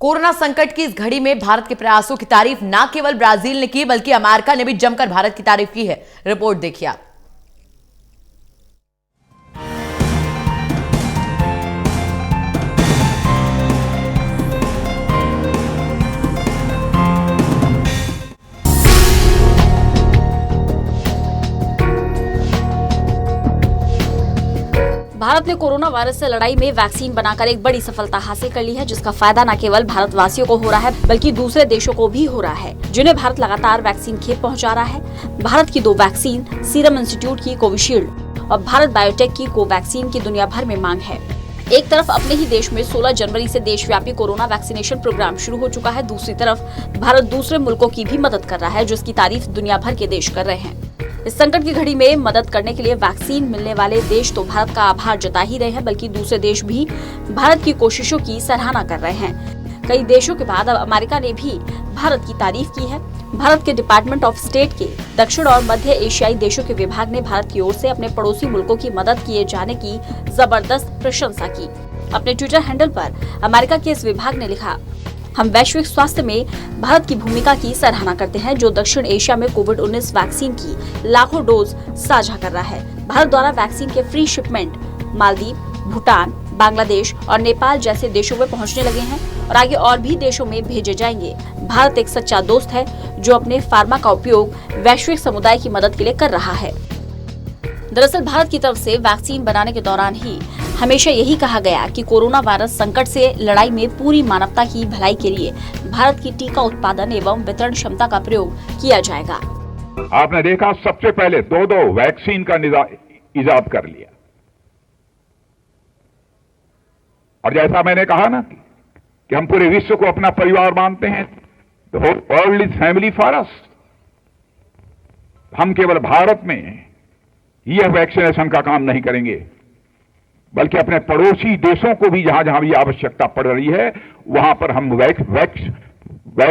Corona संकट की इस घड़ी में भारत के प्रयासों की तारीफ न केवल ब्राजील ने की बल्कि अमेरिका ने भी जमकर भारत की तारीफ की है। रिपोर्ट देखिए आप। भारत ने कोरोना वायरस से लड़ाई में वैक्सीन बनाकर एक बड़ी सफलता हासिल कर ली है, जिसका फायदा न केवल भारतवासियों को हो रहा है बल्कि दूसरे देशों को भी हो रहा है, जिन्हें भारत लगातार वैक्सीन खेप पहुंचा रहा है। भारत की 2 वैक्सीन सीरम इंस्टीट्यूट की कोविशील्ड और भारत बायोटेक की कोवैक्सीन की दुनिया भर में मांग है। एक तरफ अपने ही देश में 16 जनवरी से देशव्यापी कोरोना वैक्सीनेशन प्रोग्राम शुरू हो चुका है, दूसरी तरफ भारत दूसरे मुल्कों की भी मदद कर रहा है, जिसकी तारीफ दुनिया भर के देश कर रहे हैं। इस संकट की घड़ी में मदद करने के लिए वैक्सीन मिलने वाले देश तो भारत का आभार जता ही रहे हैं, बल्कि दूसरे देश भी भारत की कोशिशों की सराहना कर रहे हैं। कई देशों के बाद अब अमेरिका ने भी भारत की तारीफ की है। भारत के डिपार्टमेंट ऑफ स्टेट के दक्षिण और मध्य एशियाई देशों के विभाग ने भारत की ओर से अपने पड़ोसी मुल्कों की मदद किए जाने की जबरदस्त प्रशंसा की। अपने ट्विटर हैंडल पर अमेरिका के इस विभाग ने लिखा, हम वैश्विक स्वास्थ्य में भारत की भूमिका की सराहना करते हैं, जो दक्षिण एशिया में कोविड-19 वैक्सीन की लाखों डोज साझा कर रहा है। भारत द्वारा वैक्सीन के फ्री शिपमेंट मालदीव, भूटान, बांग्लादेश और नेपाल जैसे देशों में पहुंचने लगे हैं और आगे और भी देशों में भेजे जाएंगे। भारत एक सच्चा दोस्त है जो अपने फार्मा का उपयोग वैश्विक समुदाय की मदद के लिए कर रहा है। दरअसल भारत की तरफ से वैक्सीन बनाने के दौरान ही हमेशा यही कहा गया कि कोरोना वायरस संकट से लड़ाई में पूरी मानवता की भलाई के लिए भारत की टीका उत्पादन एवं वितरण क्षमता का प्रयोग किया जाएगा। आपने देखा सबसे पहले 2 वैक्सीन का इजाद कर लिया, और जैसा मैंने कहा ना कि हम पूरे विश्व को अपना परिवार मानते हैं, the whole world is family for us. हम केवल भारत में यह वैक्सीनेशन का काम नहीं करेंगे, बल्कि अपने पड़ोसी देशों को भी जहां जहां भी आवश्यकता पड़ रही है वहां पर हम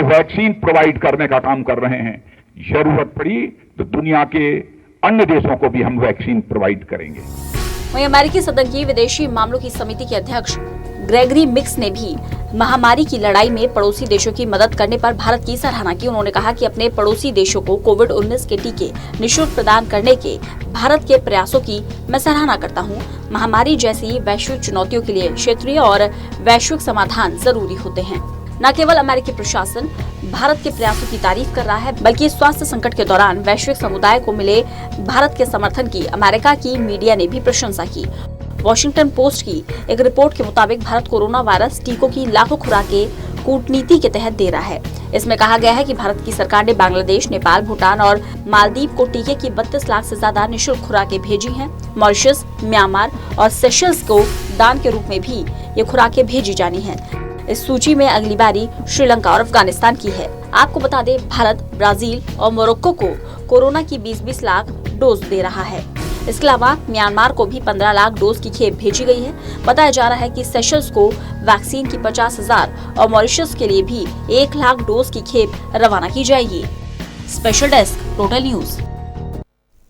वैक्सीन प्रोवाइड करने का काम कर रहे हैं। जरूरत पड़ी तो दुनिया के अन्य देशों को भी हम वैक्सीन प्रोवाइड करेंगे। वहीं अमेरिकी सदन की विदेशी मामलों की समिति के अध्यक्ष ग्रेगरी मिक्स ने भी महामारी की लड़ाई में पड़ोसी देशों की मदद करने पर भारत की सराहना की। उन्होंने कहा कि अपने पड़ोसी देशों को कोविड-19 के टीके निःशुल्क प्रदान करने के भारत के प्रयासों की मैं सराहना करता हूं। महामारी जैसी वैश्विक चुनौतियों के लिए क्षेत्रीय और वैश्विक समाधान जरूरी होते हैं। न केवल अमेरिकी प्रशासन भारत के प्रयासों की तारीफ कर रहा है, बल्कि स्वास्थ्य संकट के दौरान वैश्विक समुदाय को मिले भारत के समर्थन की अमेरिका की मीडिया ने भी प्रशंसा की। वॉशिंगटन पोस्ट की एक रिपोर्ट के मुताबिक भारत कोरोना वायरस टीकों की लाखों खुराकें कूटनीति के तहत दे रहा है। इसमें कहा गया है कि भारत की सरकार ने बांग्लादेश, नेपाल, भूटान और मालदीव को टीके की 32 लाख से ज्यादा निःशुल्क खुराकें भेजी हैं। मॉरिशस, म्यांमार और सेशल्स को दान के रूप में भी ये खुराकें भेजी जानी हैं। इस सूची में अगली बारी श्रीलंका और अफगानिस्तान की है। आपको बता दें, भारत ब्राजील और मोरक्को को कोरोना की 20-20 लाख डोज दे रहा है। इसके अलावा म्यांमार को भी 15 लाख डोज की खेप भेजी गई है। बताया जा रहा है कि सेशल्स को वैक्सीन की 50,000 और मॉरिशस के लिए भी 1 लाख डोज की खेप रवाना की जाएगी। Special desk, total news.